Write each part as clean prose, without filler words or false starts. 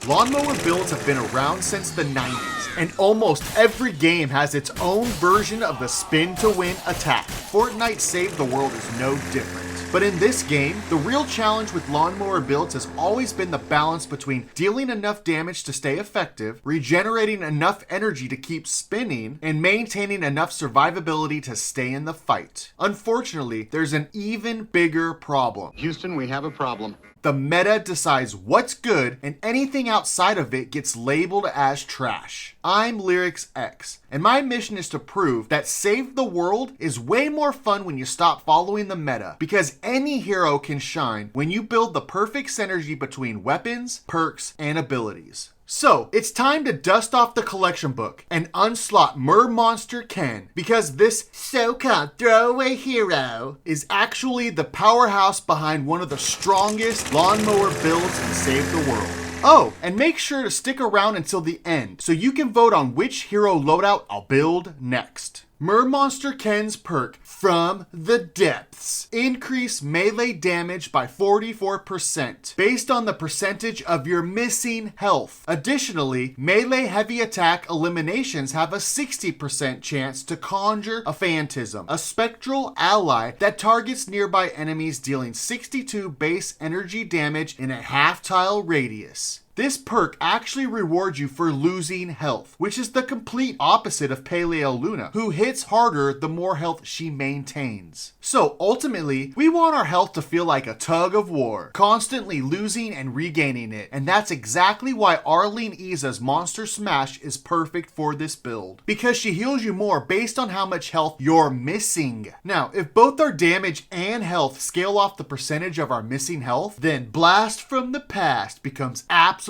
Lawnmower builds have been around since the 90s, and almost every game has its own version of the spin to win attack. Fortnite Save the World is no different. But in this game, the real challenge with lawnmower builds has always been the balance between dealing enough damage to stay effective, regenerating enough energy to keep spinning, and maintaining enough survivability to stay in the fight. Unfortunately, there's an even bigger problem. Houston, we have a problem. The meta decides what's good, and anything outside of it gets labeled as trash. I'm Lyrics X, and my mission is to prove that Save the World is way more fun when you stop following the meta, because any hero can shine when you build the perfect synergy between weapons, perks, and abilities. So, it's time to dust off the collection book and unslot Mermonster Ken, because this so-called throwaway hero is actually the powerhouse behind one of the strongest lawnmower builds in Save the World. Oh, and make sure to stick around until the end so you can vote on which hero loadout I'll build next. Mermonster Ken's perk, From the Depths. Increase melee damage by 44% based on the percentage of your missing health. Additionally, melee heavy attack eliminations have a 60% chance to conjure a Phantasm, a spectral ally that targets nearby enemies, dealing 62 base energy damage in a half-tile radius. This perk actually rewards you for losing health, which is the complete opposite of Paleo Luna, who hits harder the more health she maintains. So ultimately, we want our health to feel like a tug of war, constantly losing and regaining it, and that's exactly why Arlene Iza's Monster Smash is perfect for this build, because she heals you more based on how much health you're missing. Now, if both our damage and health scale off the percentage of our missing health, then Blast from the Past becomes absolutely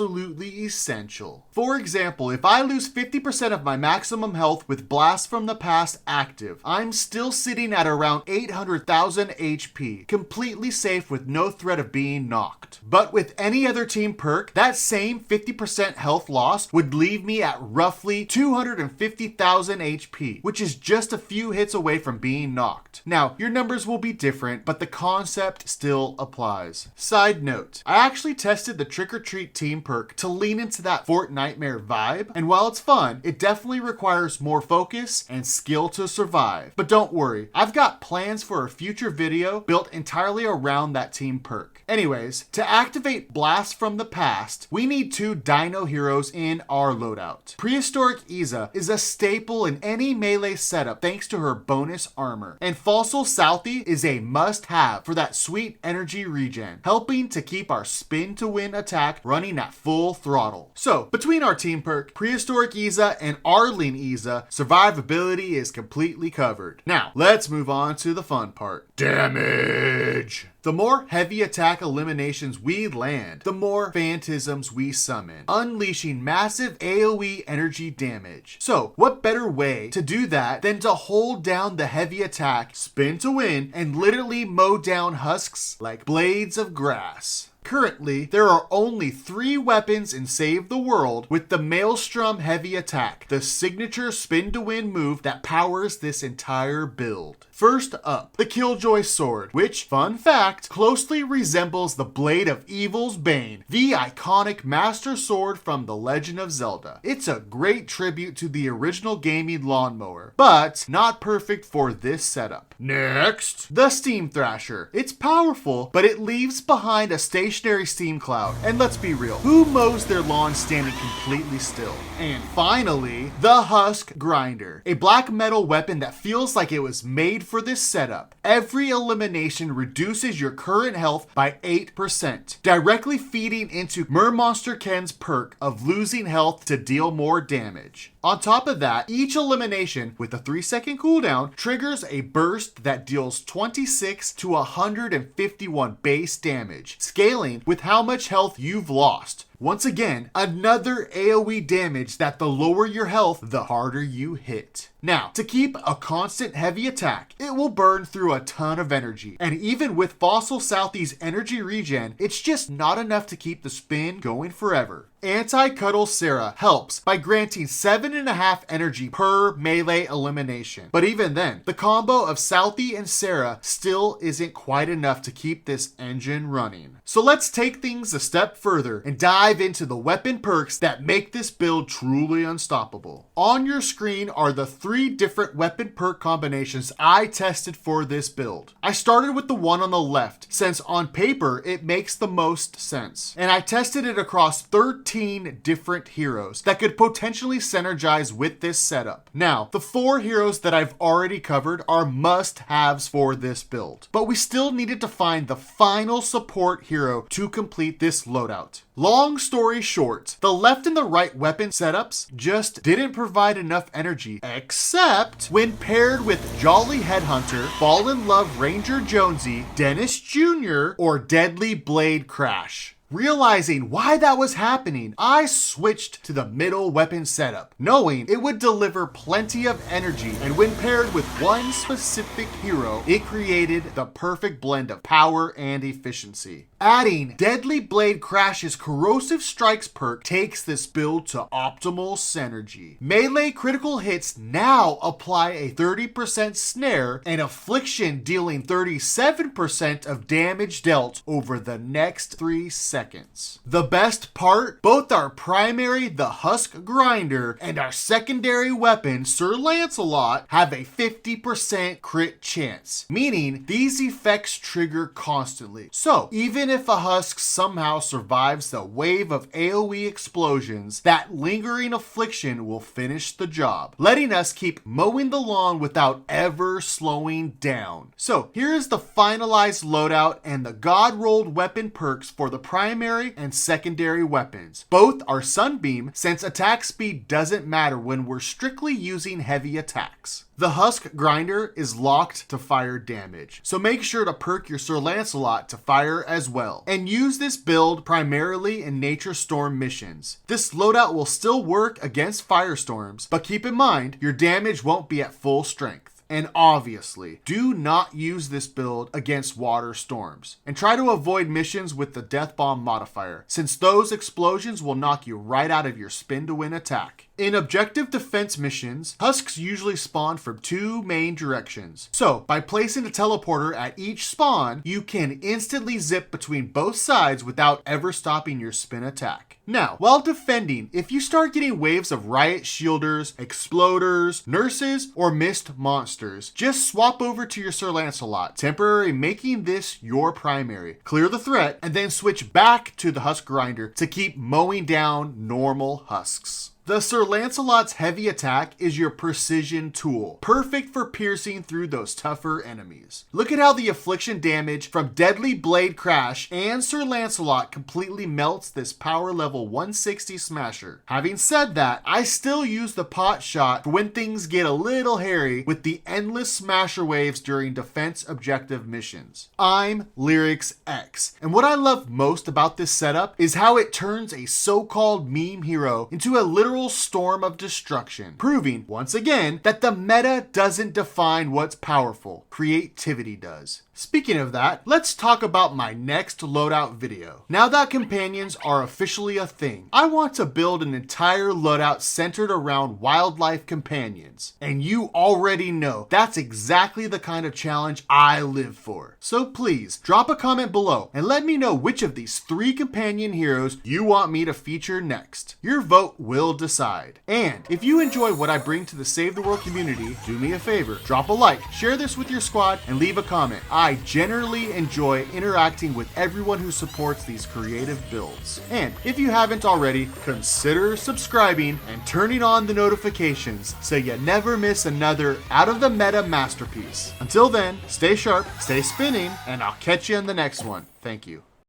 essential. For example, if I lose 50% of my maximum health with Blast from the Past active, I'm still sitting at around 800,000 HP, completely safe with no threat of being knocked. But with any other team perk, that same 50% health loss would leave me at roughly 250,000 HP, which is just a few hits away from being knocked. Now, your numbers will be different, but the concept still applies. Side note, I actually tested the Trick or Treat team perk to lean into that Fortnitemares vibe, and while it's fun, it definitely requires more focus and skill to survive. But don't worry, I've got plans for a future video built entirely around that team perk. Anyways, to activate Blast from the Past, we need 2 Dino heroes in our loadout. Prehistoric Iza is a staple in any melee setup thanks to her bonus armor, and Fossil Southie is a must-have for that sweet energy regen, helping to keep our spin to win attack running at full throttle. So, between our team perk, Prehistoric Iza, and Arlene Iza, survivability is completely covered. Now, let's move on to the fun part. Damage! The more heavy attack eliminations we land, the more Phantasms we summon, unleashing massive AoE energy damage. So, what better way to do that than to hold down the heavy attack, spin to win, and literally mow down husks like blades of grass. Currently, there are only 3 weapons in Save the World with the Maelstrom Heavy Attack, the signature spin to win move that powers this entire build. First up, the Killjoy Sword, which, fun fact, closely resembles the Blade of Evil's Bane, the iconic Master Sword from The Legend of Zelda. It's a great tribute to the original gaming lawnmower, but not perfect for this setup. Next, the Steam Thrasher. It's powerful, but it leaves behind a stationary steam cloud. And let's be real, who mows their lawn standing completely still? And finally, the Husk Grinder, a black metal weapon that feels like it was made for this setup. Every elimination reduces your current health by 8%, directly feeding into Mermonster Ken's perk of losing health to deal more damage. On top of that, each elimination with a 3-second cooldown triggers a burst that deals 26 to 151 base damage, scaling with how much health you've lost. Once again, another AoE damage that the lower your health, the harder you hit. Now, to keep a constant heavy attack, it will burn through a ton of energy. And even with Fossil Southie's energy regen, it's just not enough to keep the spin going forever. Anti-Cuddle Sarah helps by granting 7.5 energy per melee elimination. But even then, the combo of Southie and Sarah still isn't quite enough to keep this engine running. So let's take things a step further and dive dive into the weapon perks that make this build truly unstoppable. On your screen are the 3 different weapon perk combinations I tested for this build. I started with the one on the left, since on paper it makes the most sense, and I tested it across 13 different heroes that could potentially synergize with this setup. Now, the 4 heroes that I've already covered are must-haves for this build, but we still needed to find the final support hero to complete this loadout. Long story short, the left and the right weapon setups just didn't provide enough energy, except when paired with Jolly Headhunter, Fall in Love Ranger Jonesy, Dennis Jr., or Deadly Blade Crash. Realizing why that was happening, I switched to the middle weapon setup, knowing it would deliver plenty of energy, and when paired with one specific hero, it created the perfect blend of power and efficiency. Adding Deadly Blade Crash's Corrosive Strikes perk takes this build to optimal synergy. Melee critical hits now apply a 30% snare, and Affliction dealing 37% of damage dealt over the next 3 seconds. The best part? Both our primary, the Husk Grinder, and our secondary weapon, Sir Lancelot, have a 50% crit chance, meaning these effects trigger constantly. So, even if a Husk somehow survives the wave of AoE explosions, that lingering affliction will finish the job, letting us keep mowing the lawn without ever slowing down. So here is the finalized loadout and the God-rolled weapon perks for the primary and secondary weapons. Both are Sunbeam, since attack speed doesn't matter when we're strictly using heavy attacks. The Husk Grinder is locked to fire damage, so make sure to perk your Sir Lancelot to fire as well, and use this build primarily in Nature Storm missions. This loadout will still work against firestorms, but keep in mind your damage won't be at full strength. And obviously, do not use this build against water storms, and try to avoid missions with the Death Bomb modifier, since those explosions will knock you right out of your spin to win attack. In objective defense missions, Husks usually spawn from 2 main directions. So, by placing a teleporter at each spawn, you can instantly zip between both sides without ever stopping your spin attack. Now, while defending, if you start getting waves of Riot Shielders, Exploders, Nurses, or Mist monsters, just swap over to your Sir Lancelot, temporarily making this your primary. Clear the threat, and then switch back to the Husk Grinder to keep mowing down normal Husks. The Sir Lancelot's heavy attack is your precision tool, perfect for piercing through those tougher enemies. Look at how the affliction damage from Deadly Blade Crash and Sir Lancelot completely melts this power level 160 smasher. Having said that, I still use the pot shot for when things get a little hairy with the endless smasher waves during defense objective missions. I'm Lyrics X, and what I love most about this setup is how it turns a so-called meme hero into a literal storm of destruction, proving once again that the meta doesn't define what's powerful, creativity does. Speaking of that, let's talk about my next loadout video. Now that companions are officially a thing, I want to build an entire loadout centered around wildlife companions. And you already know that's exactly the kind of challenge I live for. So please, drop a comment below and let me know which of these 3 companion heroes you want me to feature next. Your vote will decide. And if you enjoy what I bring to the Save the World community, do me a favor, drop a like, share this with your squad, and leave a comment. I generally enjoy interacting with everyone who supports these creative builds. And if you haven't already, consider subscribing and turning on the notifications so you never miss another out of the meta masterpiece. Until then, stay sharp, stay spinning, and I'll catch you in the next one. Thank you.